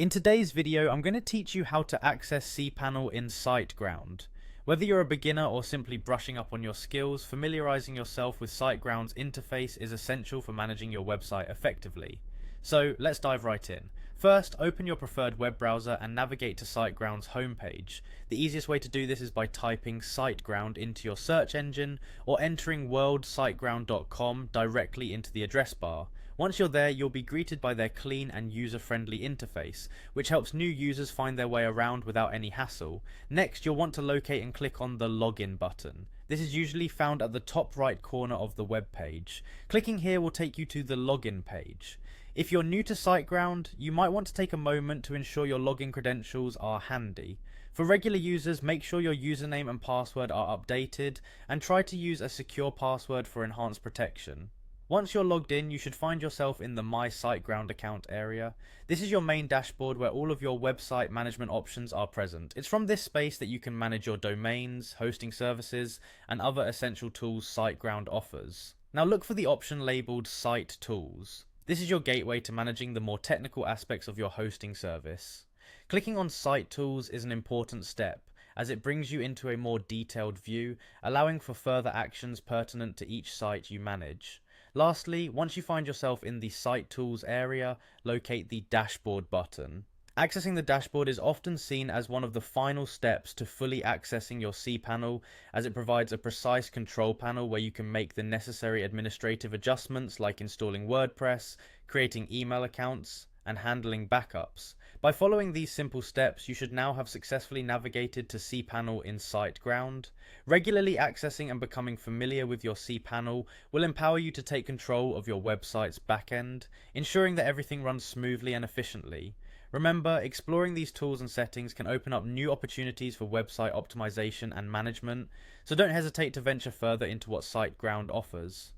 In today's video, I'm going to teach you how to access Cpanel in Siteground. Whether you're a beginner or simply brushing up on your skills, familiarizing yourself with Siteground's interface is essential for managing your website effectively. So let's dive right in. First, open your preferred web browser and navigate to Siteground's homepage. The easiest way to do this is by typing Siteground into your search engine or entering worldsiteground.com directly into the address bar. Once you're there, you'll be greeted by their clean and user-friendly interface, which helps new users find their way around without any hassle. Next, you'll want to locate and click on the Login button. This is usually found at the top right corner of the web page. Clicking here will take you to the Login page. If you're new to Siteground, you might want to take a moment to ensure your login credentials are handy. For regular users, make sure your username and password are updated, and try to use a secure password for enhanced protection. Once you're logged in, you should find yourself in the My Siteground account area. This is your main dashboard where all of your website management options are present. It's from this space that you can manage your domains, hosting services, and other essential tools Siteground offers. Now look for the option labeled Site Tools. This is your gateway to managing the more technical aspects of your hosting service. Clicking on Site Tools is an important step, as it brings you into a more detailed view, allowing for further actions pertinent to each site you manage. Lastly, once you find yourself in the Site Tools area, locate the Dashboard button. Accessing the dashboard is often seen as one of the final steps to fully accessing your Cpanel, as it provides a precise control panel where you can make the necessary administrative adjustments like installing WordPress, creating email accounts, and handling backups. By following these simple steps, you should now have successfully navigated to Cpanel in Siteground. Regularly accessing and becoming familiar with your Cpanel will empower you to take control of your website's backend, ensuring that everything runs smoothly and efficiently. Remember, exploring these tools and settings can open up new opportunities for website optimization and management, so don't hesitate to venture further into what Siteground offers.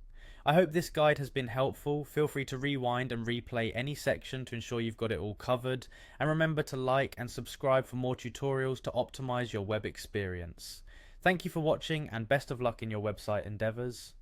I hope this guide has been helpful. Feel free to rewind and replay any section to ensure you've got it all covered, and remember to like and subscribe for more tutorials to optimize your web experience. Thank you for watching, and best of luck in your website endeavors.